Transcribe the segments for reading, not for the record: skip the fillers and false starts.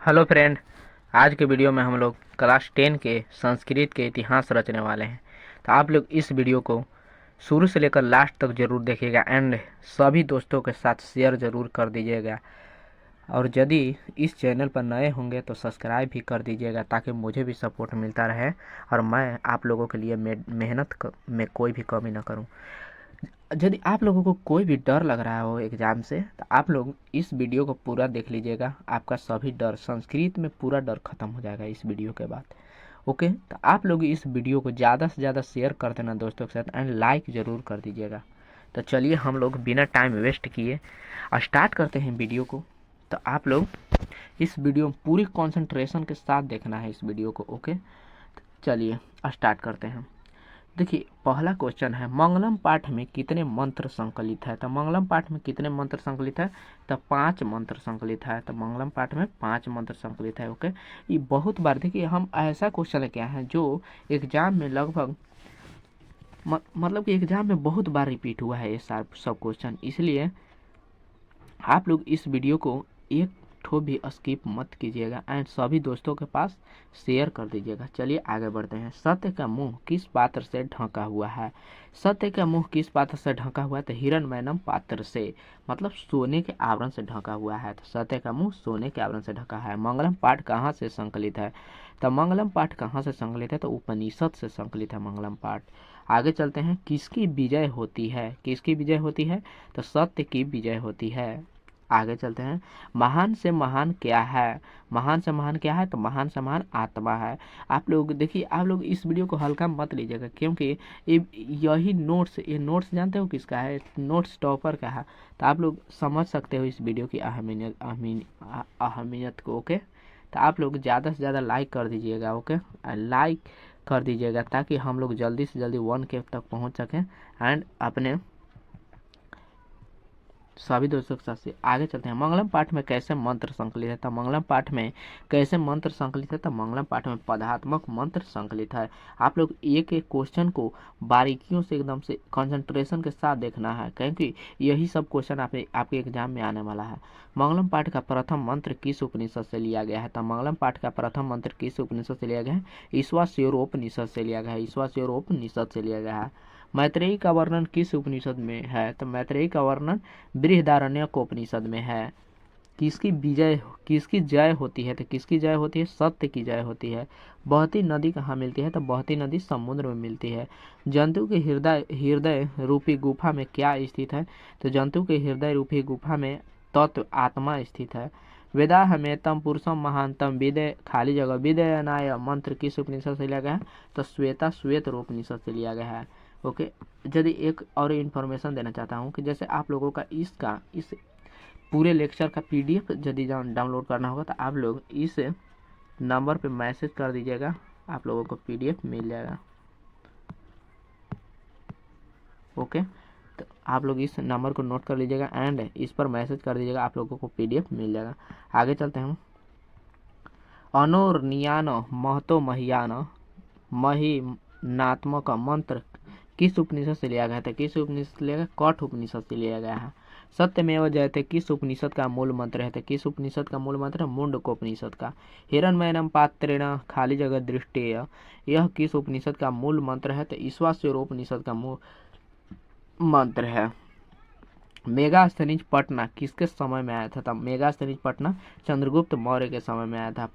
Hello friend. आज के video में हम लोग क्लास 10 के संस्कृत के इतिहास रचने वाले हैं। तो आप लोग इस वीडियो को शुरू से लेकर लास्ट तक जरूर देखिएगा एंड सभी दोस्तों के साथ शेयर जरूर कर दीजिएगा। और यदि इस चैनल पर नए होंगे तो सब्सक्राइब भी कर दीजिएगा ताकि मुझे भी सपोर्ट मिलता रहे और मैं आप लोगों के लिए मेहनत में कोई भी कमी ना करूं। यदि आप लोगों को कोई भी डर लग रहा हो एग्ज़ाम से तो आप लोग इस वीडियो को पूरा देख लीजिएगा। आपका सभी डर संस्कृत में पूरा डर खत्म हो जाएगा इस वीडियो के बाद। ओके, तो आप लोग इस वीडियो को ज़्यादा से ज़्यादा शेयर कर देना दोस्तों के साथ एंड लाइक ज़रूर कर दीजिएगा। तो चलिए हम लोग बिना टाइम वेस्ट किए स्टार्ट करते हैं वीडियो को। तो आप लोग इस वीडियो में पूरी कंसंट्रेशन के साथ देखना है इस वीडियो को। ओके, तो चलिए स्टार्ट करते हैं। देखिए, पहला क्वेश्चन है मंगलम पाठ में कितने मंत्र संकलित है। तो मंगलम पाठ में कितने मंत्र संकलित है, तो 5 मंत्र संकलित है। तो मंगलम पाठ में 5 मंत्र संकलित है। ओके, ये बहुत बार देखिए हम ऐसा क्वेश्चन क्या है जो एग्जाम में लगभग मतलब कि एग्जाम में बहुत बार रिपीट हुआ है ये सब क्वेश्चन, इसलिए आप लोग इस वीडियो को एक ठो भी स्किप मत कीजिएगा एंड सभी दोस्तों के पास शेयर कर दीजिएगा। चलिए आगे बढ़ते हैं। सत्य का मुंह किस पात्र से ढका हुआ है। सत्य का मुंह किस पात्र से ढका हुआ है, तो हिरण्मयनम पात्र से, मतलब सोने के आवरण से ढका हुआ है। तो सत्य का मुंह सोने के आवरण से ढका है। मंगलम पाठ कहाँ से संकलित है, तो मंगलम पाठ कहाँ से संकलित है, तो उपनिषद से संकलित है मंगलम पाठ। आगे चलते हैं। किसकी विजय होती है, किसकी विजय होती है, तो सत्य की विजय होती है। आगे चलते हैं। महान से महान क्या है, महान से महान क्या है, तो महान से महान आत्मा है। आप लोग देखिए, आप लोग इस वीडियो को हल्का मत लीजिएगा क्योंकि यही नोट्स, ये नोट्स जानते हो किसका है, नोट्स टॉपर का है। तो आप लोग समझ सकते हो इस वीडियो की अहमियत को। ओके, तो आप लोग ज़्यादा से ज़्यादा लाइक कर दीजिएगा। ओके, लाइक कर दीजिएगा ताकि हम लोग जल्दी से जल्दी 1K तक पहुंच सकें एंड अपने सभी दोस्तों के साथ से आगे चलते हैं। मंगलम पाठ में कैसे मंत्र संकलित है, तो मंगलम पाठ में कैसे मंत्र संकलित है, तो मंगलम पाठ में पदात्मक मंत्र संकलित है। आप लोग एक एक क्वेश्चन को बारीकियों से एकदम से कंसंट्रेशन के साथ देखना है क्योंकि यही सब क्वेश्चन आपके एग्जाम में आने वाला है। मंगलम पाठ का प्रथम मंत्र किस उपनिषद से लिया गया है, तो मंगलम पाठ का प्रथम मंत्र किस उपनिषद से लिया गया है, ईश्वास्योरोपनिषद से लिया गया है, ईश्वास्योरोपनिषद से लिया गया है। मैत्रेयी का वर्णन किस उपनिषद में है, तो मैत्रेयी का वर्णन बृहदारण्यक उपनिषद में है। किसकी जय होती है, तो किसकी जय होती है, सत्य की जय होती है। बहती नदी कहाँ मिलती है, तो बहती नदी समुद्र में मिलती है। जंतु के हृदय हृदय रूपी गुफा में क्या स्थित है, तो जंतु के हृदय रूपी गुफा में तत्व आत्मा स्थित है। वेदा हमें तम पुरुषम महानतम विदय, खाली जगह विदयनाय मंत्र किस उपनिषद से लिया गया है, तो श्वेत उपनिषद से लिया गया है। ओके, यदि एक और इन्फॉर्मेशन देना चाहता हूँ कि जैसे आप लोगों का इस पूरे लेक्चर का PDF यदि डाउनलोड करना होगा तो आप लोग इस नंबर पे मैसेज कर दीजिएगा, आप लोगों को PDF मिल जाएगा। ओके, तो आप लोग इस नंबर को नोट कर लीजिएगा एंड इस पर मैसेज कर दीजिएगा, आप लोगों को PDF मिल जाएगा। आगे चलते हैं। अनोरनियान महतो महियान महिनात्मक मंत्र किस उपनिषद से लिया गया है, किस उपनिषद से लिया गया, कठ उपनिषद से लिया गया है। सत्यमेव जयते किस उपनिषद का मूल मंत्र है, किस उपनिषद का मूल मंत्र है, मुंडकोपनिषद का। हिरण्मयनम पात्रेण खाली जगह दृष्टेय, यह किस उपनिषद का मूल मंत्र है, तो ईश्वास्योरोपनिषद का मूल मंत्र है। मेगास्थनीज पटना किसके समय में आया था, तब मेगास्थनीज पटना चंद्रगुप्त मौर्य के समय में आया था।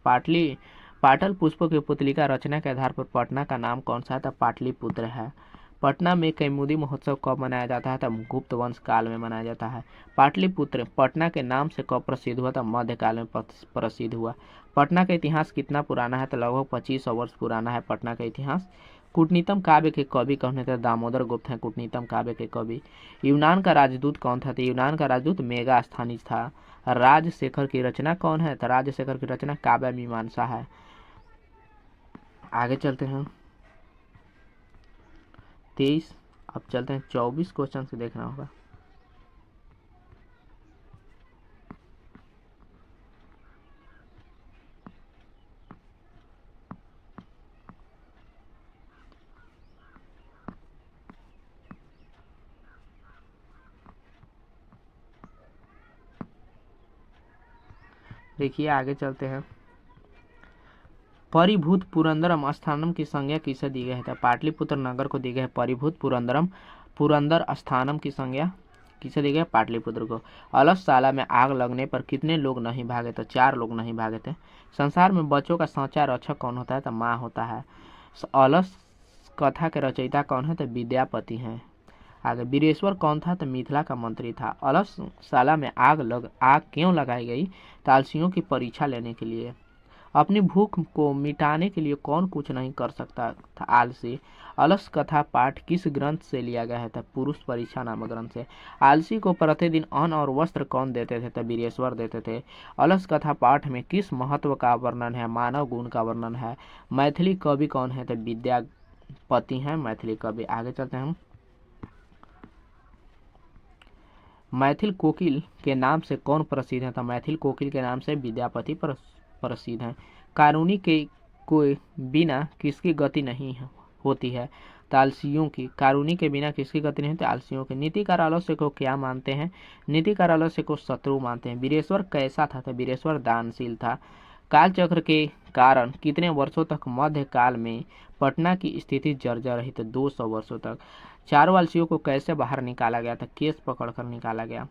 पाटल पुष्प की पुतलिका रचना के आधार पर पटना का नाम कौन सा है, तब पाटलिपुत्र है। पटना में कैमुदी महोत्सव कब मनाया जाता है, तब गुप्त वंश काल में मनाया जाता है। पाटलिपुत्र पटना के नाम से कब प्रसिद्ध हुआ, तब मध्यकाल में प्रसिद्ध हुआ। पटना का इतिहास कितना पुराना है, तो लगभग 2500 वर्ष पुराना है पटना का इतिहास। कूटनीतम काव्य के कवि कौन है, तो दामोदर गुप्त हैं कूटनीतम काव्य के कवि। यूनान का राजदूत कौन था, तो यूनान का राजदूत मेगास्थनीज था। राजशेखर की रचना कौन है, तो राजशेखर की रचना काव्य मीमांसा है। आगे चलते हैं। 23, अब चलते हैं 24 क्वेश्चन से देखना होगा। देखिए आगे चलते हैं। परिभूत पुरंदरम स्थानम की संज्ञा किसे दी गई है? तो पाटलिपुत्र नगर को दी गई है परिभूत पुरंदरम पुरंदर स्थानम की संज्ञा किसे दी गई? पाटलिपुत्र को। अलसशाला में आग लगने पर कितने लोग नहीं भागे? तो 4 लोग नहीं भागे थे। संसार में बच्चों का सच्चा रक्षक कौन होता है? तो माँ होता है। अलस कथा के रचयिता कौन है? तो विद्यापति हैं। आगे वीरेश्वर कौन था? तो मिथिला का मंत्री था। अलसशाला में आग क्यों लगाई गई? तो आलसियों की परीक्षा लेने के लिए। अपनी भूख को मिटाने के लिए कौन कुछ नहीं कर सकता था? आलसी। अलस कथा पाठ किस ग्रंथ से लिया गया है? तो पुरुष परीक्षा नामक ग्रंथ से। आलसी को प्रतिदिन अन्न और वस्त्र कौन देते थे? तो वीरेश्वर देते थे। अलस कथा पाठ में किस महत्व का वर्णन है? मानव गुण का वर्णन है। मैथिली कवि कौन है? तो विद्यापति हैं मैथिली कवि। आगे चलते हैं हम। मैथिल कोकिल के नाम से कौन प्रसिद्ध है? तो मैथिल कोकिल के नाम से विद्यापति प्रसिद्ध हैं। कानूनी के कोई बिना किसकी गति नहीं होती है? आलसियों की। कानूनी के बिना किसकी गति नहीं होती? आलसियों की। नीतिकार आलस्य को क्या मानते हैं? नीतिकार आलस्य को शत्रु मानते हैं। वीरेश्वर कैसा था? तो वीरेश्वर दानशील था। कालचक्र के कारण कितने वर्षों तक मध्य काल में पटना की स्थिति जर्जर रही? तो 200 वर्षों तक। चारों आलसियों को कैसे बाहर निकाला गया था? केस पकड़कर निकाला गया।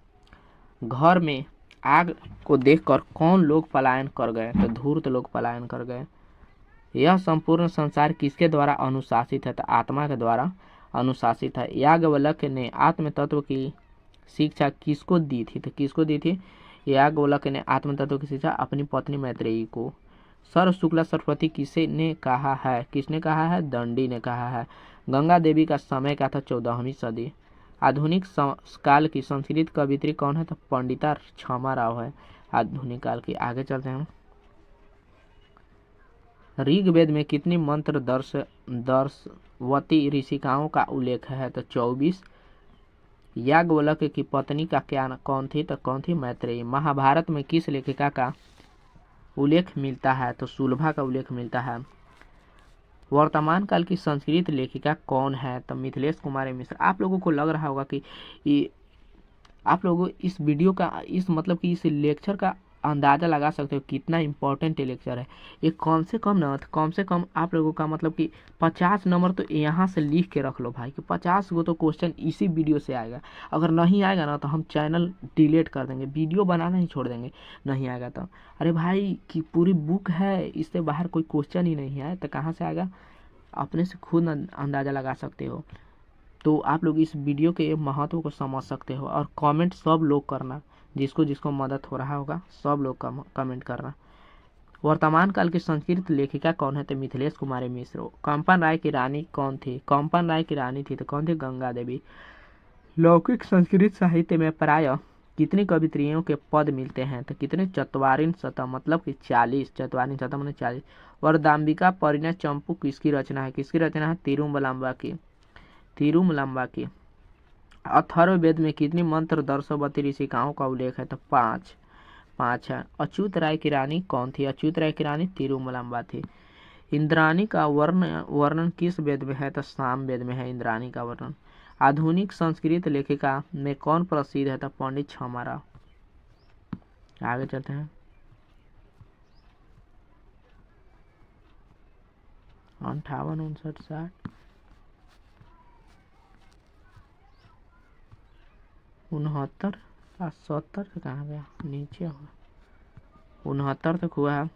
घर में आग को देखकर कौन लोग पलायन कर गए? तो धूर्त लोग पलायन कर गए। यह संपूर्ण संसार किसके द्वारा अनुशासित है? तो आत्मा के द्वारा अनुशासित है। याज्ञवल्क्य ने आत्म तत्व की शिक्षा किसको दी थी? तो किसको दी थी? याज्ञवल्क्य ने आत्म तत्व की शिक्षा अपनी पत्नी मैत्रेयी को। सर्व शुक्ला सरस्वती किसने कहा है? किसने कहा है? दंडी ने कहा है। गंगा देवी का समय क्या था? 14वीं सदी। आधुनिक काल की संस्कृत कवित्री कौन है? तो पंडिता क्षमा राव है आधुनिक काल की। आगे चलते हैं। ऋग्वेद में कितनी मंत्र दर्शवती ऋषिकाओं का उल्लेख है? तो 24। याज्ञवल्क्य की पत्नी का क्या कौन थी? तो कौन थी? मैत्रेयी। महाभारत में किस लेखिका का उल्लेख मिलता है? तो सुलभा का उल्लेख मिलता है। वर्तमान काल की संस्कृत लेखिका कौन है? तो मिथिलेश कुमारी मिश्र। आप लोगों को लग रहा होगा कि आप लोगों इस वीडियो का मतलब कि इस लेक्चर का अंदाज़ा लगा सकते हो कितना इम्पोर्टेंट लेक्चर है ये। कम से कम आप लोगों का मतलब कि 50 नंबर तो यहाँ से लिख के रख लो भाई कि 50 गो तो क्वेश्चन इसी वीडियो से आएगा। अगर नहीं आएगा ना तो हम चैनल डिलीट कर देंगे, वीडियो बनाना ही छोड़ देंगे नहीं आएगा तो। अरे भाई कि पूरी बुक है, इससे बाहर कोई क्वेश्चन ही नहीं है तो कहाँ से आएगा? अपने से खुद अंदाज़ा लगा सकते हो। तो आप लोग इस वीडियो के महत्व को समझ सकते हो। और कमेंट सब लोग करना, जिसको जिसको मदद हो रहा होगा सब लोग कमेंट करना। वर्तमान काल की संस्कृत लेखिका कौन है? तो मिथिलेश कुमारी मिश्र। कंपन राय की रानी कौन थी? कंपन राय की रानी थी तो कौन थी? गंगा देवी। लौकिक संस्कृत साहित्य में प्रायः कितनी कवित्रियों के पद मिलते हैं? तो कितने? 44 मतलब कि 40। 44 मतलब 40। वरदाम्बिका परिणय चंपू किसकी रचना है? किसकी रचना है? तिरुमलाम्बा की। तिरुमलाम्बा की। अथर्ववेद में कितनी मंत्र दर्शवती ऋषिकाओं का उल्लेख है? तो 5 है। अच्युत राय की रानी कौन थी? अच्युत राय की रानी तिरुमलाम्बा थी। इंद्राणी का वर्णन किस वेद में है? तो साम वेद में है इंद्राणी का वर्णन। आधुनिक संस्कृत लेखिका में कौन प्रसिद्ध है? तो पंडित क्षमा राव। आगे चलते हैं। 58, 59, 60, 69 और 70 से कहाँ गया? नीचे होगा। 69 तक हुआ है।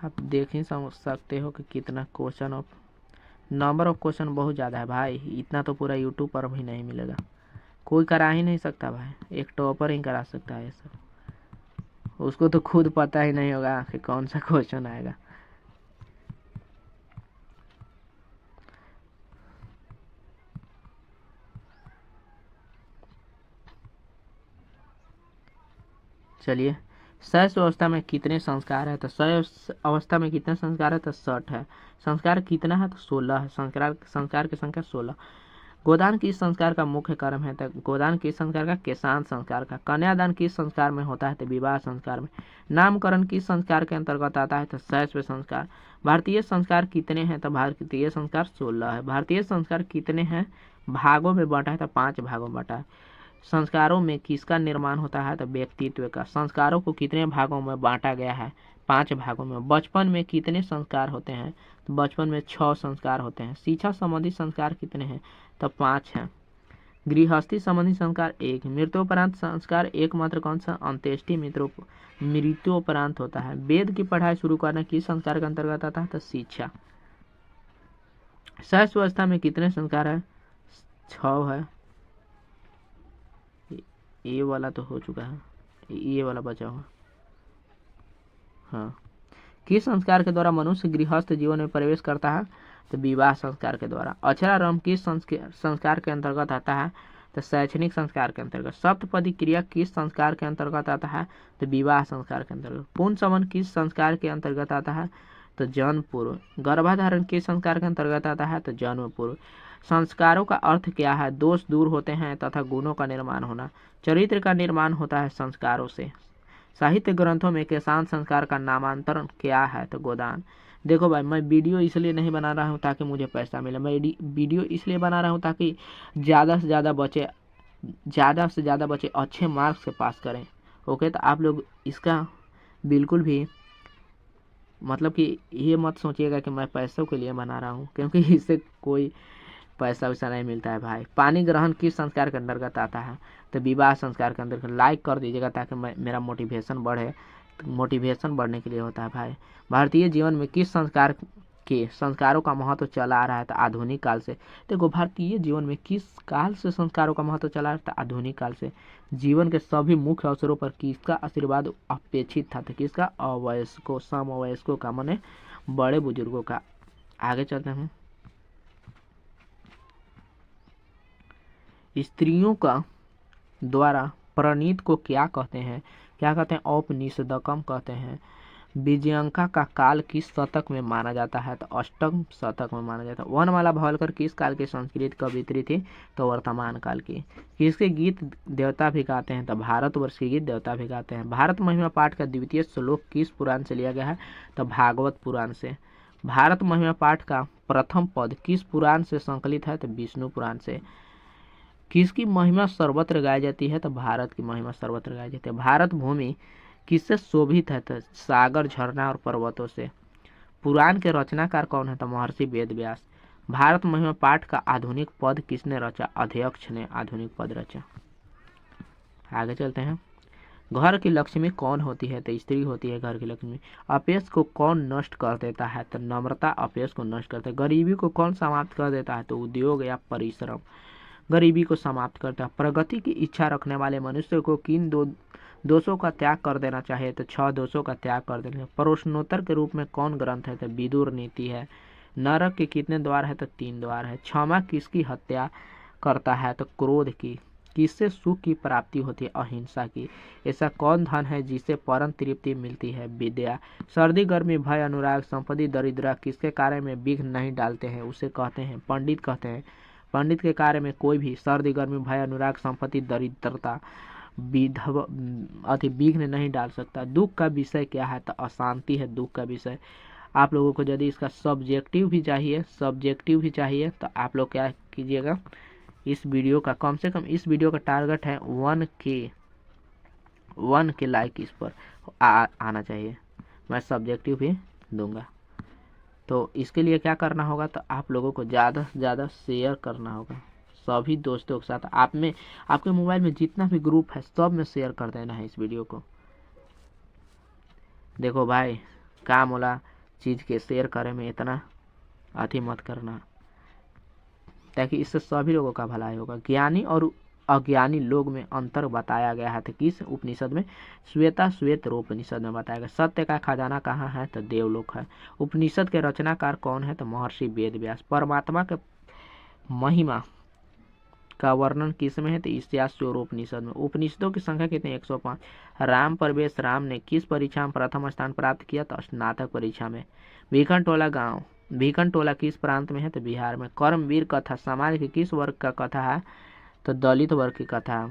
आप देख ही समझ सकते हो कि कितना question of number of question बहुत ज़्यादा है भाई। इतना तो पूरा यूट्यूब पर भी नहीं मिलेगा, कोई करा ही नहीं सकता भाई। एक टॉपर ही करा सकता है ये सब। उसको तो खुद पता ही नहीं होगा कि कौन सा क्वेश्चन आएगा। चलिए, शैशव अवस्था में कितने संस्कार है? तो शैशव अवस्था में कितने संस्कार है? तो 60 है। संस्कार कितना है? तो 16 है। संस्कार की संख्या 16। गोदान किस संस्कार का मुख्य कर्म है? तो गोदान किस संस्कार का? केशांत संस्कार का। कन्यादान किस संस्कार में होता है? तो विवाह संस्कार में। नामकरण किस संस्कार के अंतर्गत आता है? तो शैशव संस्कार। भारतीय संस्कार कितने हैं? तो भारतीय संस्कार 16 है। भारतीय संस्कार कितने हैं भागों में बांटा है? तो 5 भागों में बांटा है। संस्कारों में किसका निर्माण होता है? तो व्यक्तित्व का। संस्कारों को कितने भागों में बांटा गया है? 5 भागों में। बचपन में कितने संस्कार होते हैं? तो बचपन में 6 संस्कार होते हैं। शिक्षा संबंधी संस्कार कितने हैं? तो 5 हैं। गृहस्थी संबंधी संस्कार 1। मृत्योपरांत संस्कार एकमात्र कौन सा? अंत्येष्टि मृत्योपरांत होता है। वेद की पढ़ाई शुरू करना किस संस्कार के अंतर्गत आता है? तो शिक्षा। शैशव अवस्था में कितने संस्कार है? 6 है। ये वाला तो हो चुका है, ये वाला बचा हुआ। हाँ, किस संस्कार के द्वारा मनुष्य गृहस्थ जीवन में प्रवेश करता है? तो विवाह संस्कार के द्वारा। अक्षरारंभ किस संस्कार के अंतर्गत आता है? तो शैक्षणिक संस्कार के अंतर्गत। सप्तपदी क्रिया किस संस्कार के अंतर्गत आता है? तो विवाह संस्कार के अंतर्गत। पूर्ण समन किस संस्कार के अंतर्गत आता है? तो जन्म पूर्व। गर्भाधारण किस संस्कार के अंतर्गत आता है? तो जन्म पूर्व। संस्कारों का अर्थ क्या है? दोष दूर होते हैं तथा गुणों का निर्माण होना। चरित्र का निर्माण होता है संस्कारों से। साहित्य ग्रंथों में केशांत संस्कार का नामांतरण क्या है? तो गोदान। देखो भाई, मैं वीडियो इसलिए नहीं बना रहा हूँ ताकि मुझे पैसा मिले, मैं वीडियो इसलिए बना रहा हूँ ताकि ज़्यादा से ज़्यादा बच्चे अच्छे मार्क्स से पास करें। ओके, तो आप लोग इसका बिल्कुल भी मतलब कि ये मत सोचिएगा कि मैं पैसों के लिए बना रहा हूँ, क्योंकि इससे कोई पैसा वैसा नहीं मिलता है भाई। पानी ग्रहण किस संस्कार के अंतर्गत आता है? तो विवाह संस्कार के अंतर्गत। लाइक कर दीजिएगा ताकि मेरा मोटिवेशन बढ़े। तो मोटिवेशन बढ़ने के लिए होता है भाई। भारतीय जीवन में किस संस्कारों का महत्व चला आ रहा है? तो आधुनिक काल से। देखो, भारतीय जीवन में किस काल से संस्कारों का महत्व चला आ रहा था? आधुनिक काल से। जीवन के सभी मुख्य अवसरों पर किसका आशीर्वाद अपेक्षित था? तो किसका? अवयस्कों, समवयस्कों का, माने बड़े बुजुर्गों का। आगे चलते हैं। स्त्रियों का द्वारा प्रणीत को क्या कहते हैं? क्या कहते हैं? औपनिषदकम कहते हैं। विजयंका का काल किस शतक में माना जाता है? तो अष्टम शतक में माना जाता है। वनमाला भावलकर किस काल की संस्कृत कवियत्री थी? तो वर्तमान काल की। किसके गीत देवता भी गाते हैं? तो भारतवर्ष के गीत देवता भी गाते हैं। भारत महिमा पाठ का द्वितीय श्लोक किस पुराण से लिया गया है? तो भागवत पुराण से। भारत महिमा पाठ का प्रथम पद किस पुराण से संकलित है? तो विष्णु पुराण से। किसकी महिमा सर्वत्र गाई जाती है? तो भारत की महिमा सर्वत्र गाई जाती है। भारत भूमि किससे शोभित है? तो सागर, झरना और पर्वतों से। पुराण के रचनाकार कौन है? तो महर्षि वेद व्यास। भारत महिमा पाठ का आधुनिक पद किसने रचा? अध्यक्ष ने आधुनिक पद रचा। आगे चलते हैं। घर की लक्ष्मी कौन होती है? तो स्त्री होती है घर की लक्ष्मी। अपयश को कौन नष्ट कर देता है? तो नम्रता अपयश को नष्ट करता है। गरीबी को कौन समाप्त कर देता है? तो उद्योग या परिश्रम गरीबी को समाप्त करता है। प्रगति की इच्छा रखने वाले मनुष्य को किन दोषों का त्याग कर देना चाहिए? तो 6 दोषों का त्याग कर देना। प्रश्नोत्तर के रूप में कौन ग्रंथ है? तो विदुर नीति है। नरक के कितने द्वार है? तो 3 द्वार है। क्षमा किसकी हत्या करता है? तो क्रोध की। किससे सुख की प्राप्ति होती है? अहिंसा की। ऐसा कौन धन है जिससे परम तृप्ति मिलती है? विद्या। सर्दी, गर्मी, भय, अनुराग, संपत्ति, दरिद्रता किसके कार्य में विघ्न नहीं डालते हैं? उसे कहते हैं पंडित कहते हैं। पंडित के कार्य में कोई भी सर्दी, गर्मी, भय, अनुराग, संपत्ति, दरिद्रता, विघ्न नहीं डाल सकता। दुख का विषय क्या है? तो अशांति है दुख का विषय। आप लोगों को यदि इसका सब्जेक्टिव भी चाहिए तो आप लोग क्या कीजिएगा, इस वीडियो का कम से कम, इस वीडियो का टारगेट है 1K लाइक इस पर आना चाहिए। मैं सब्जेक्टिव भी दूंगा। तो इसके लिए क्या करना होगा? तो आप लोगों को ज़्यादा से ज़्यादा शेयर करना होगा सभी दोस्तों के साथ। आपके मोबाइल में जितना भी ग्रुप है सब में शेयर कर देना है इस वीडियो को। देखो भाई, काम वाला चीज़ के शेयर करे में इतना अति मत करना, ताकि इससे सभी लोगों का भलाई होगा। ज्ञानी और अज्ञानी लोग में अंतर बताया गया है। तो किस उपनिषद में? श्वेतरोपनिषद में बताया गया। सत्य का खजाना कहाँ है? तो देवलोक है। उपनिषद के रचनाकार कौन है? तो महर्षि वेद व्यास। परमात्मा के महिमा का वर्णन किस में है? तो ईशावास्योपनिषद में। उपनिषदों की संख्या कितनी? 105। राम प्रवेश राम ने किस परीक्षा में प्रथम स्थान प्राप्त किया? तो स्नातक परीक्षा में। भीखन टोला गांव भीखन टोला किस प्रांत में है? तो बिहार में। कर्मवीर कथा समाज के किस वर्ग का कथा है? तो दलित वर्ग की कथा।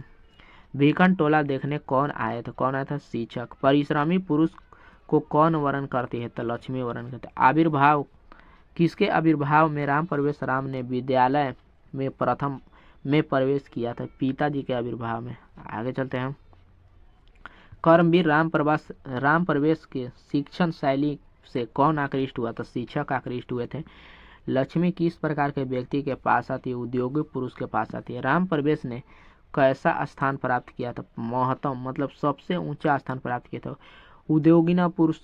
भीखन टोला देखने कौन आए थे? कौन आया था? शिक्षक। परिश्रमी पुरुष को कौन वर्ण करती है? तो लक्ष्मी वर्ण करती है। आविर्भाव किसके आविर्भाव में राम प्रवेश राम ने विद्यालय में प्रथम में प्रवेश किया था? पिताजी के आविर्भाव में। आगे चलते हैं। कर्मवीर राम प्रवेश के शिक्षण शैली से कौन आकृष्ट हुआ? तो शिक्षक आकृष्ट हुए थे। लक्ष्मी किस प्रकार के व्यक्ति के पास आती है? उद्योगी पुरुष के पास आती है। राम प्रवेश ने कैसा स्थान प्राप्त किया था? महत्तम मतलब सबसे ऊंचा स्थान प्राप्त किया था। उद्योगिना पुरुष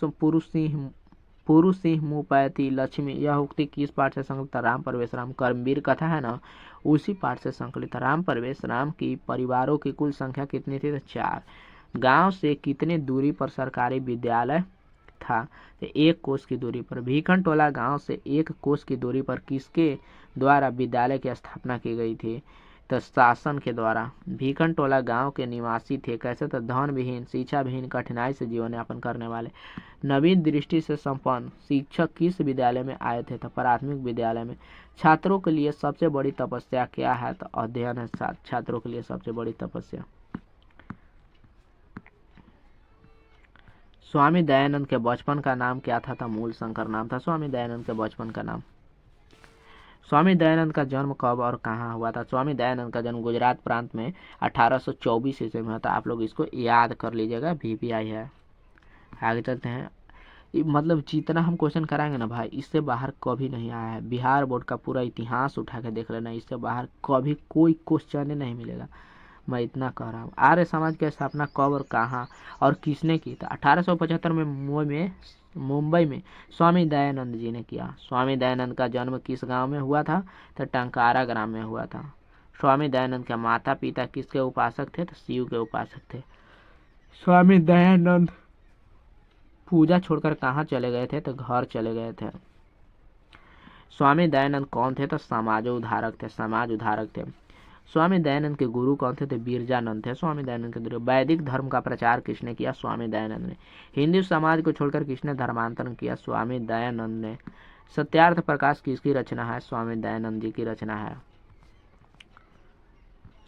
सिंह मुपैती लक्ष्मी, यह उक्ति किस पाठ से संकलित? राम प्रवेश राम। कर्मवीर कथा है ना, उसी पाठ से संकलित। राम प्रवेश राम की परिवारों की कुल संख्या कितनी थी? तो 4। गांव से कितने दूरी पर सरकारी विद्यालय था? तो 1 कोस की दूरी पर। भीखन टोला गांव से 1 कोस की दूरी पर किसके द्वारा विद्यालय की स्थापना की गई थी? तो शासन के द्वारा। भीखन टोला गांव के निवासी थे कैसे? तो धन विहीन, शिक्षा विहीन, कठिनाई से जीवन यापन करने वाले। नवीन दृष्टि से संपन्न शिक्षक किस विद्यालय में आए थे? तो प्राथमिक विद्यालय में। छात्रों के लिए सबसे बड़ी तपस्या क्या है? तो अध्ययन है छात्रों के लिए सबसे बड़ी तपस्या। स्वामी दयानंद के बचपन का नाम क्या था? तो मूल शंकर नाम था स्वामी दयानंद के बचपन का नाम। स्वामी दयानंद का जन्म कब और कहाँ हुआ था? स्वामी दयानंद का जन्म गुजरात प्रांत में 1824 ईस्वी में था। आप लोग इसको याद कर लीजिएगा, VPI है। आगे चलते हैं। मतलब जितना हम क्वेश्चन कराएंगे ना भाई, इससे बाहर कभी नहीं आया है। बिहार बोर्ड का पूरा इतिहास उठा के देख लेना, इससे बाहर कभी कोई क्वेश्चन नहीं मिलेगा। मैं इतना कह रहा हूँ। आर्य समाज की स्थापना कब और कहाँ और किसने की? तो 1875 में मुंबई में स्वामी दयानंद जी ने किया। स्वामी दयानंद का जन्म किस गांव में हुआ था? तो टंकारा ग्राम में हुआ था। स्वामी दयानंद के माता पिता किसके उपासक थे? तो शिव के उपासक थे। स्वामी दयानंद पूजा छोड़कर कहाँ चले गए थे? तो घर चले गए थे। स्वामी दयानंद कौन थे? तो समाज उद्धारक थे। स्वामी दयानंद के गुरु कौन थे? तो बिरजानंद थे स्वामी दयानंद के गुरु। वैदिक धर्म का प्रचार किसने किया? स्वामी दयानंद ने। हिंदू समाज को छोड़कर किसने धर्मांतरण किया? स्वामी दयानंद ने। सत्यार्थ प्रकाश किसकी रचना है? स्वामी दयानंद जी की रचना है।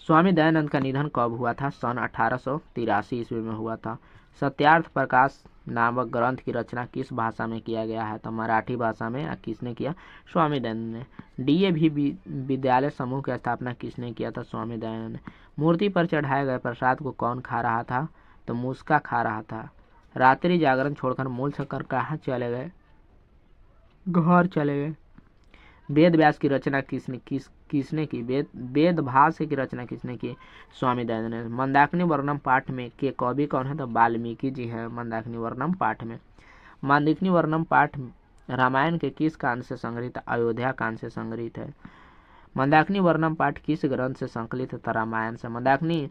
स्वामी दयानंद का निधन कब हुआ था? सन 1883 ईस्वी में हुआ था। सत्यार्थ प्रकाश नामक ग्रंथ की रचना किस भाषा में किया गया है? तो मराठी भाषा में। किसने किया? स्वामी दयानंद ने। DAV विद्यालय समूह की स्थापना किसने किया था? स्वामी दयानंद ने। मूर्ति पर चढ़ाए गए प्रसाद को कौन खा रहा था? तो मुस्का खा रहा था। रात्रि जागरण छोड़कर मूल शंकर कहाँ चले गए? घर चले गए। वेद व्यास की रचना किसने की? वेद भाष्य की रचना किसने की? स्वामी दयानंद ने। मंदाकिनी वर्णम पाठ में के कवि कौन है? तो वाल्मीकि जी है मंदाकिनी वर्णम पाठ में। मंदाकिनी वर्णम पाठ रामायण के किस कांड से संग्रहित? अयोध्या कांड से संग्रहित है। मंदाकिनी वर्णम पाठ किस ग्रंथ से संकलित है? रामायण से। मंदाकिनी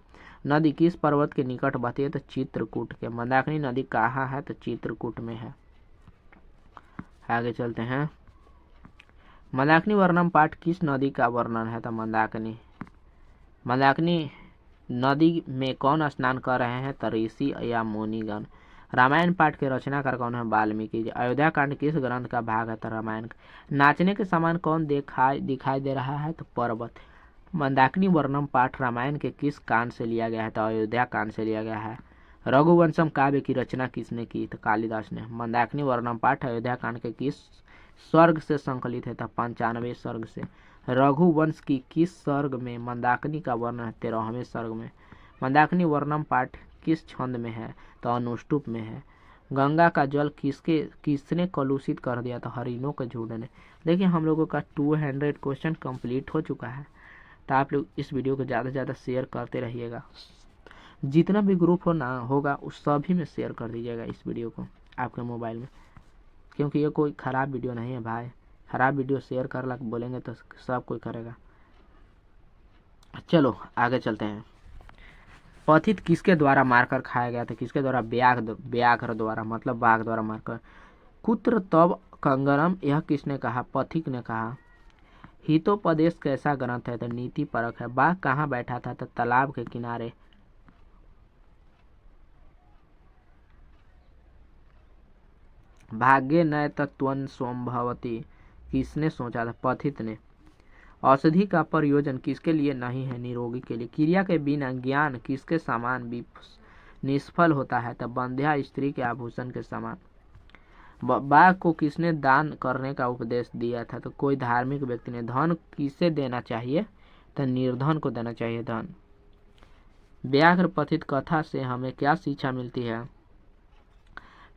नदी किस पर्वत के निकट बहती है? तो चित्रकूट के। मंदाकिनी नदी कहाँ है? तो चित्रकूट में है। आगे चलते हैं। मंदाकिनी वर्णम पाठ किस नदी का वर्णन है? तो मंदाकिनी। मंदाकिनी नदी में कौन स्नान कर रहे हैं? तो ऋषि या मुनिगण। रामायण पाठ के रचनाकार कौन है? वाल्मीकि जी। अयोध्या कांड किस ग्रंथ का भाग है? तो रामायण। नाचने के समान कौन दिखाई दे रहा है? तो पर्वत। मंदाकिनी वर्णम पाठ रामायण के किस कांड से लिया गया है? तो अयोध्या कांड से लिया गया है। रघुवंशम काव्य की रचना किसने की? तो कालिदास ने। मंदाकिनी वर्णम पाठ अयोध्या कांड के किस सर्ग से संकलित है? तो 95वें सर्ग से। रघुवंश की किस सर्ग में मंदाकिनी का वर्णन है? 13वें सर्ग में। मंदाकिनी वर्णम पाठ किस छंद में है? तो अनुष्टुप में है। गंगा का जल किसने कलुषित कर दिया? तो हरिणों के झुंड ने। देखिए हम लोगों का 200 क्वेश्चन कंप्लीट हो चुका है। तो आप लोग इस वीडियो को ज़्यादा से ज़्यादा शेयर करते रहिएगा। जितना भी ग्रुप होगा उस सभी में शेयर कर दीजिएगा इस वीडियो को आपके मोबाइल में, क्योंकि ये कोई ख़राब वीडियो नहीं है भाई। ख़राब वीडियो शेयर कर ला बोलेंगे तो सब कोई करेगा। चलो आगे चलते हैं। पथित किसके द्वारा मारकर खाया गया था? किसके द्वारा? व्याघ्र द्वारा, मतलब बाघ द्वारा मारकर। कुत्र तब कंगरम, यह किसने कहा? पथिक ने कहा। हितोपदेश कैसा ग्रंथ है? तो नीति परक है। बाघ कहाँ बैठा था? तो तालाब के किनारे। भाग्य नय तत्वन सोमभवती किसने सोचा था? पथित ने। औषधि का प्रयोजन किसके लिए नहीं है? निरोगी के लिए। क्रिया के बिना ज्ञान किसके समान निष्फल होता है? तब बंध्या स्त्री के आभूषण के समान। बाघ को किसने दान करने का उपदेश दिया था? तो कोई धार्मिक व्यक्ति ने। धन किसे देना चाहिए? तो निर्धन को देना चाहिए धन। व्याघ्र पथित कथा से हमें क्या शिक्षा मिलती है?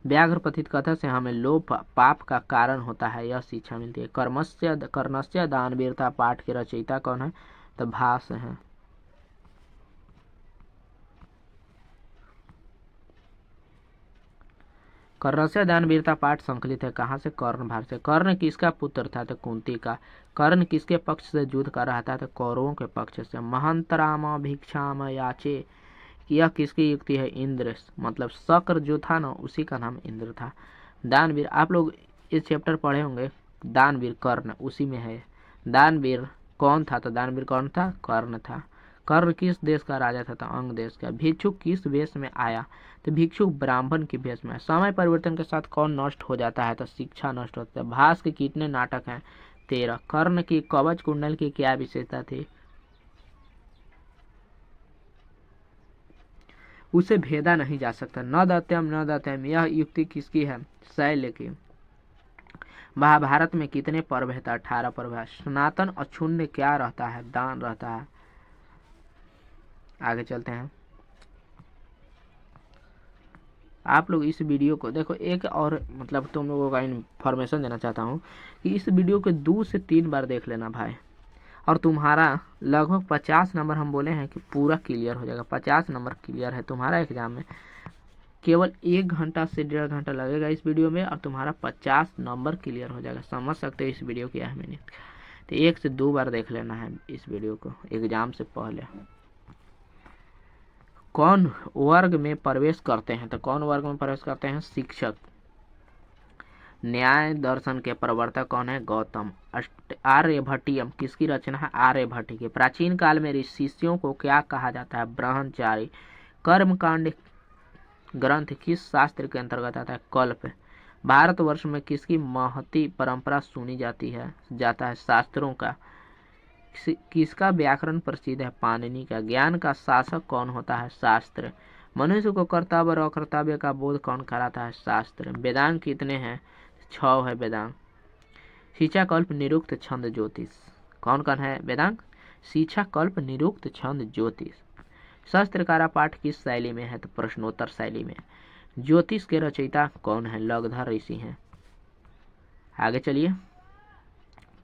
व्याघ्र पथित कथा से हमें लोभ पाप का कारण होता है, यह शिक्षा मिलती है। कर्णस्य दानवीरता पाठ के रचयिता कौन है? तो भास है। कर्णस्य दानवीरता पाठ संकलित है कहाँ से? कर्ण भाग से। कर्ण किसका पुत्र था? तो कुंती का। कर्ण किसके पक्ष से युद्ध कर रहा था? तो कौरवों के पक्ष से। महंतराम भिक्षाम याचे, यह किसकी युक्ति है? इंद्र। मतलब शक्र जो था ना, उसी का नाम इंद्र था। दानवीर, आप लोग इस चैप्टर पढ़े होंगे। दानवीर कर्ण उसी में है। दानवीर कौन था? तो दानवीर कौन था? कर्ण था। कर्ण किस देश का राजा था? तो अंग देश का। भिक्षुक किस वेश में आया? तो भिक्षुक ब्राह्मण के वेश में। समय परिवर्तन के साथ कौन नष्ट हो जाता है? तो शिक्षा नष्ट होता है। भास के कितने नाटक हैं? 13। कर्ण की कवच कुंडल की क्या विशेषता थी? उसे भेदा नहीं जा सकता। न दत्यम, यह युक्ति किसकी है? शैल्य की। महाभारत में कितने पर्व है? 18 पर्व है। सनातन अक्षुण्ण क्या रहता है? दान रहता है। आगे चलते हैं। आप लोग इस वीडियो को देखो। एक और मतलब तुम लोगों का इन्फॉर्मेशन देना चाहता हूँ कि इस वीडियो को 2 से 3 बार देख लेना भाई, और तुम्हारा लगभग 50 नंबर हम बोले हैं कि पूरा क्लियर हो जाएगा। 50 नंबर क्लियर है तुम्हारा एग्जाम में। केवल 1 घंटा से 1.5 घंटा लगेगा इस वीडियो में, और तुम्हारा 50 नंबर क्लियर हो जाएगा। समझ सकते हो इस वीडियो की अहमियत। तो 1 से 2 बार देख लेना है इस वीडियो को एग्जाम से पहले। कौन वर्ग में प्रवेश करते हैं? तो कौन वर्ग में प्रवेश करते हैं? शिक्षक। न्याय दर्शन के प्रवर्तक कौन है? गौतम। आर्यभट्टियम किसकी रचना है? आर्यभट्ट की। प्राचीन काल में शिष्यों को क्या कहा जाता है? ब्रह्मचारी। कर्मकांड ग्रंथ किस शास्त्र के अंतर्गत आता है? कल्प। भारतवर्ष में किसकी महती परंपरा सुनी जाता है? शास्त्रों का। किसका व्याकरण प्रसिद्ध है? पाणिनि का। ज्ञान का शासक कौन होता है? शास्त्र। मनुष्य को कर्तव्य और अकर्तव्य का बोध कौन कराता है? शास्त्र। वेदांग कितने हैं? 6 है वेदांग। शिक्षा कल्प निरुक्त छंद ज्योतिष कौन कौन है? वेदांग। शिक्षा कल्प निरुक्त छंद ज्योतिष। शस्त्रकारा पाठ किस शैली में है? तो प्रश्नोत्तर शैली में। ज्योतिष के रचयिता कौन है? लगधर ऋषि हैं। आगे चलिए।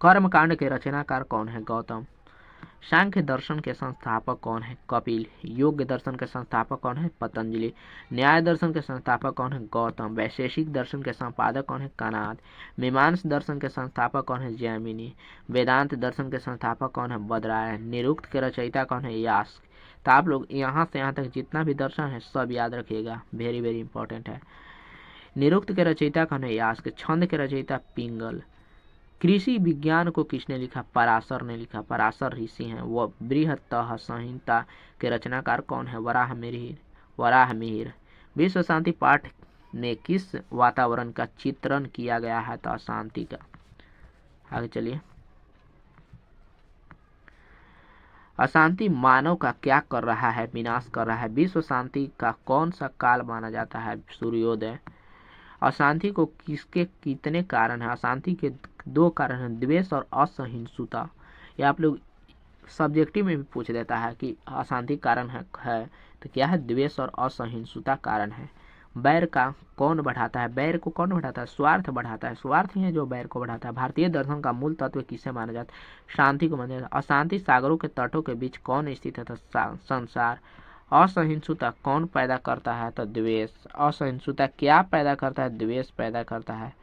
कर्मकांड के रचनाकार कौन है? गौतम। सांख्य दर्शन के संस्थापक कौन है? कपिल। योग दर्शन के संस्थापक कौन है? पतंजलि। न्याय दर्शन के संस्थापक कौन है? गौतम। वैशेषिक दर्शन के संपादक कौन है? कणाद। मीमांस दर्शन के संस्थापक कौन है? जैमिनी। वेदांत दर्शन के संस्थापक कौन है? बदरायण। निरुक्त के रचयिता कौन है? यास्क। तो आप लोग यहाँ से यहाँ तक जितना भी दर्शन है सब याद रखिएगा, वेरी वेरी इंपॉर्टेंट है। निरुक्त के रचयिता कौन है? यास्क। छंद के रचयिता पिंगल। कृषि विज्ञान को किसने लिखा? पराशर ने लिखा। पराशर ऋषि हैं। वह बृहत्तः संहिता के रचनाकार कौन है? वराहमिहिर। विश्व शांति पाठ ने किस वातावरण का चित्रण किया गया है? तो अशांति का। आगे चलिए। अशांति मानव का क्या कर रहा है? विनाश कर रहा है। विश्व शांति का कौन सा काल माना जाता है? सूर्योदय। अशांति को किसके कितने कारण है? अशांति के 2 कारण हैं, द्वेष और असहिष्णुता। ये आप लोग सब्जेक्टिव में भी पूछ देता है कि अशांति कारण है तो क्या है? द्वेष और असहिष्णुता कारण है। बैर का कौन बढ़ाता है? बैर को कौन बढ़ाता है? स्वार्थ बढ़ाता है। स्वार्थ ही है जो बैर को बढ़ाता है। भारतीय दर्शन का मूल तत्व किसे माना जाता है? शांति को माना जाता है। अशांति सागरों के तटों के बीच कौन स्थित है? तो संसार। असहिष्णुता कौन पैदा करता है? तो द्वेष। असहिष्णुता क्या पैदा करता है? द्वेष पैदा करता है।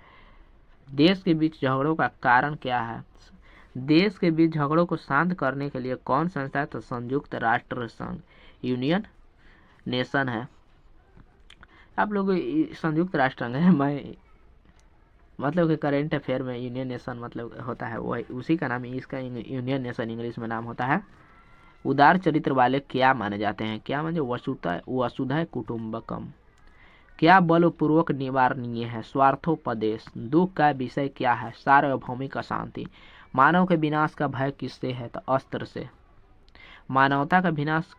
देश के बीच झगड़ों का कारण क्या है? देश के बीच झगड़ों को शांत करने के लिए कौन संस्था है? तो संयुक्त राष्ट्र संघ, यूनियन नेशन है। आप लोग संयुक्त राष्ट्र संघ है, मैं मतलब कि करेंट अफेयर में यूनियन नेशन मतलब होता है वही, उसी का नाम इसका यूनियन नेशन इंग्लिश में नाम होता है। उदार चरित्र वाले क्या माने जाते हैं? क्या माने? वसुधैव कुटुंबकम। क्या बलपूर्वक निवारणीय है? स्वार्थोपदेश। दुख का विषय क्या है? सार्वभौमिक अशांति। मानव के विनाश का भय किससे है? तो अस्त्र से। मानवता का विनाश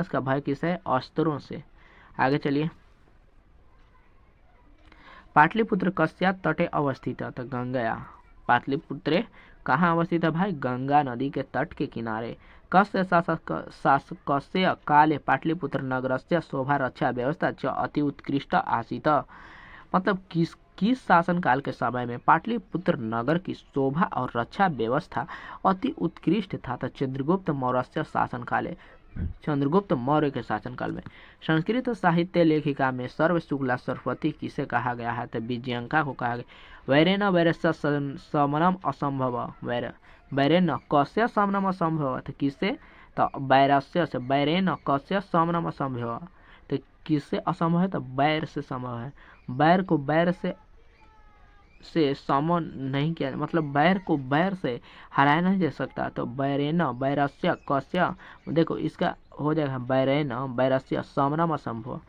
का भय किससे है? अस्त्रों से। आगे चलिए। पाटलिपुत्र कस्या तटे अवस्थित है? तो गंगया। पाटलिपुत्र कहाँ अवस्थित है भाई? गंगा नदी के तट के किनारे। कस्य शासकस्य काले पाटलिपुत्र नगरस्य शोभा रक्षा व्यवस्था च अति उत्कृष्ट आसीत। मतलब किस शासन काल के समय में पाटलिपुत्र नगर की शोभा और रक्षा व्यवस्था अति उत्कृष्ट था? तो चंद्रगुप्त मौर्य शासन काले। चंद्रगुप्त मौर्य के शासनकाल में। संस्कृत साहित्य लेखिका में सर्वशुक्ला सरस्वती किसे कहा गया है? तो विजयंका को कहा गया। वैरेन वैरस्य समनम असंभव। वैरेन कस्य समनम असंभव? तो किससे? तो वैरस्य से। वैरेन कस्य समनम असंभव? तो किससे असंभव है? तो वैर से संभव है। वैर को वैर से समन नहीं किया, मतलब वैर को वैर से हराया नहीं जा सकता। तो वैरेन वैरस्य कस्य, देखो इसका हो जाएगा वैरेन वैरस्य समनम असंभव।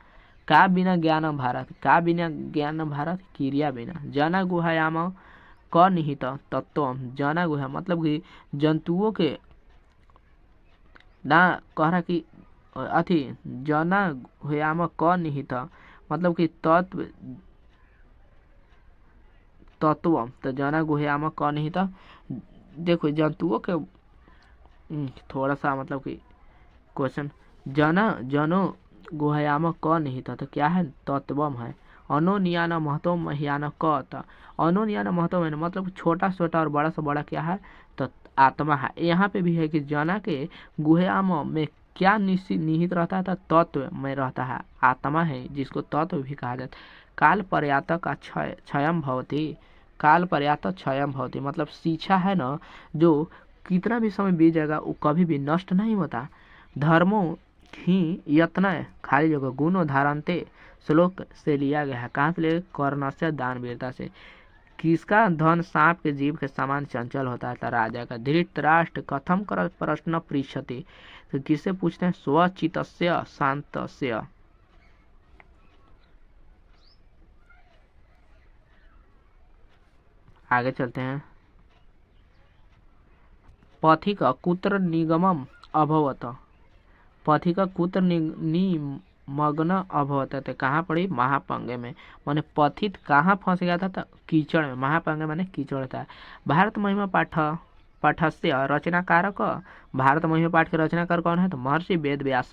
का बिना ज्ञान भारत। का बिना ज्ञान भारत क्रिया बिना। जना गुहायाम क निहित तत्व। जना गुहा मतलब कि जंतुओं के ना कह रहा कि अथी जना गुहायाम क निहित मतलब कि तत्व तो जना गुहायाम क निहित। देखो जंतुओं के थोड़ा सा मतलब कि क्वेश्चन। जनो गुहायाम क निहित तो क्या है? तत्वम है। अनोनियान महत्व महियान क। अनोनियान महत्व है मतलब छोटा छोटा और बड़ा से बड़ा क्या है? तो आत्मा है। यहाँ पे भी है कि जना के गुहायाम में क्या निहित रहता है? तो तत्व में रहता है, आत्मा है, जिसको तत्व भी कहा जाता है। काल पर्यातक का क्षयम भवती। काल पर्यातक क्षयम भवती मतलब शिक्षा है ना, जो कितना भी समय बीत जाएगा वो कभी भी नष्ट नहीं होता। धर्मो ही यत्न खाली जगह गुण धारणते श्लोक से लिया गया है। कहाँ से ले? कर्ण से दानवीरता से। किसका धन सांप के जीव के समान चंचल होता है? राजा का। धृतराष्ट्र कथम कर प्रश्न पृच्छति। तो किससे पूछते हैं? स्वचितस्य शांतस्य। आगे चलते हैं। पथिक कुत्र निगमम अभवत। पथिक कुत्र निमग्न अभवत। तो कहाँ पड़ी? महापंगे में। माने पथित कहाँ फंस गया था? तो कीचड़ में। महापंगे माने कीचड़ था। भारत महिमा पाठस्य रचनाकारक। भारत महिमा पाठ के रचनाकार कौन है? तो महर्षि वेद व्यास।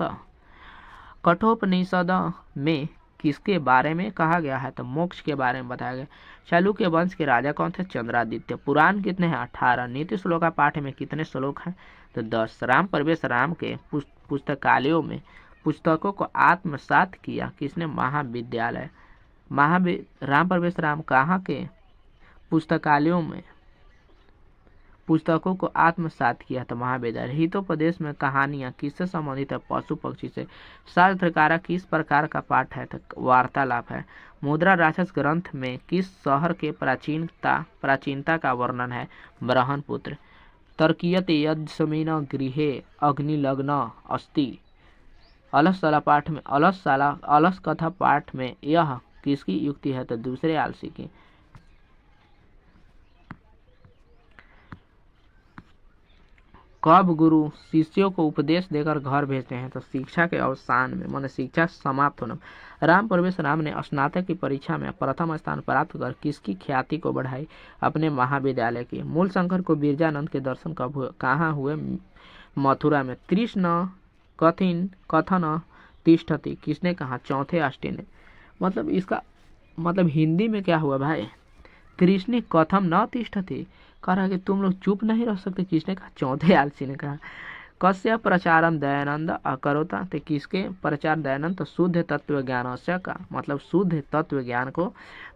कठोपनिषद में किसके बारे में कहा गया है? तो मोक्ष के बारे में बताया गया। चालुक्य वंश के राजा कौन थे? चंद्रादित्य। पुराण कितने हैं? 18। नीति श्लोका पाठ में कितने श्लोक हैं? तो 10। राम प्रवेश राम के पुस्तकालयों में पुस्तकों को आत्मसात किया किसने? महाविद्यालय। राम प्रवेश राम कहाँ के पुस्तकालयों में पुस्तकों को आत्मसात किया? तो महाविद्यालय। हितोपदेश में कहानियां किससे संबंधित है? पशु पक्षी से। शास्त्रकारा किस प्रकार का पाठ है? तो वार्तालाप है। मुद्रा राक्षस ग्रंथ में किस शहर के प्राचीनता का वर्णन है? ब्रह्मपुत्र। तर्कीयते यद्यस्मिन् गृहे अग्निलग्न अस्ति। अलस कथा पाठ में यह किसकी युक्ति है? तो दूसरे आलसी की। कब गुरु शिष्यों को उपदेश देकर घर भेजते हैं? तो शिक्षा के अवसान में, माने शिक्षा समाप्त होने। राम प्रवेश राम ने स्नातक की परीक्षा में प्रथम स्थान प्राप्त कर किसकी ख्याति को बढ़ाई? अपने महाविद्यालय की। मूल शंकर को बिरजानंद के दर्शन कब हुए? कहाँ हुए? मथुरा में। कृष्ण कथन तिष्ठति किसने कहा? चौथे अष्टी ने। मतलब इसका मतलब हिंदी में क्या हुआ भाई? कृष्ण कथम न तिष्ठति, कह रहा है कि तुम लोग चुप नहीं रह सकते। किसने कहा? चौथे आलसी ने कहा। कस्य प्रचारम दयानंद अकरोता। तो किसके प्रचार? दयानंद। तो शुद्ध तत्व ज्ञान का मतलब शुद्ध तत्व ज्ञान को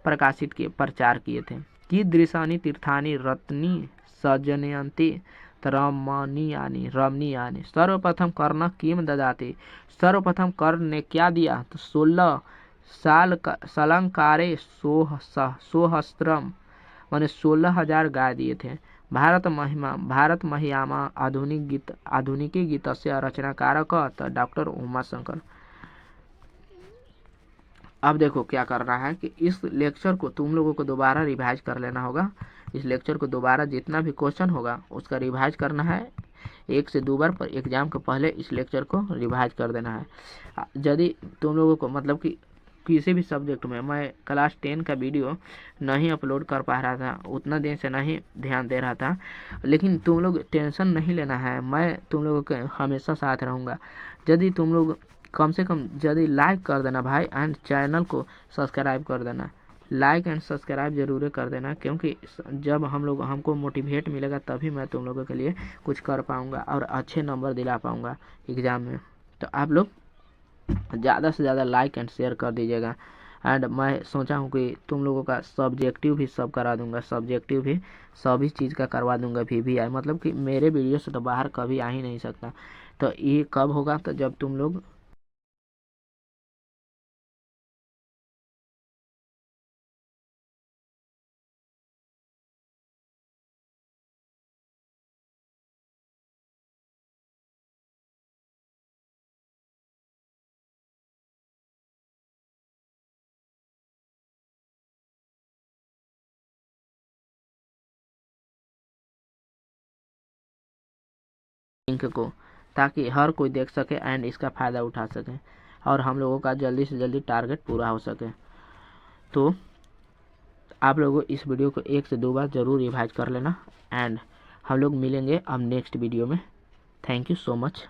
प्रकाशित किए, प्रचार किए थे। कीदृशानि तीर्थानि रत्नी सजनयन्ति रमणीयानि। सर्वप्रथम कर्ण किम ददाति। सर्वप्रथम कर्ण ने क्या दिया? तो 16 साल सलंकारे सोहस्त्रम माने 16,000 गाय दिए थे। भारत महिमा आधुनिकी गीत से रचनाकारक डॉक्टर उमाशंकर। अब देखो क्या करना है कि इस लेक्चर को तुम लोगों को दोबारा रिवाइज कर लेना होगा। इस लेक्चर को दोबारा जितना भी क्वेश्चन होगा उसका रिवाइज करना है 1 से 2 बार, पर एग्जाम के पहले इस लेक्चर को रिवाइज कर देना है। यदि तुम लोगों को मतलब कि किसी भी सब्जेक्ट में मैं क्लास 10 का वीडियो नहीं अपलोड कर पा रहा था, उतना दिन से नहीं ध्यान दे रहा था, लेकिन तुम लोग टेंशन नहीं लेना है, मैं तुम लोगों के हमेशा साथ रहूँगा। यदि तुम लोग कम से कम यदि लाइक कर देना भाई, एंड चैनल को सब्सक्राइब कर देना, लाइक एंड सब्सक्राइब जरूर कर देना, क्योंकि जब हमको मोटिवेट मिलेगा तभी मैं तुम लोगों के लिए कुछ कर पाऊँगा और अच्छे नंबर दिला पाऊँगा एग्ज़ाम में। तो आप लोग ज़्यादा से ज़्यादा लाइक एंड शेयर कर दीजिएगा। एंड मैं सोचा हूँ कि तुम लोगों का सब्जेक्टिव भी सब करा दूंगा, सब्जेक्टिव भी सभी चीज़ का करवा दूंगा। VVI मतलब कि मेरे वीडियो से तो बाहर कभी आ ही नहीं सकता। तो ये कब होगा? तो जब तुम लोग लिंक को, ताकि हर कोई देख सके एंड इसका फ़ायदा उठा सके और हम लोगों का जल्दी से जल्दी टारगेट पूरा हो सके। तो आप लोगों इस वीडियो को 1 से 2 बार ज़रूर रिवाइज कर लेना एंड हम लोग मिलेंगे अब नेक्स्ट वीडियो में। Thank you so much.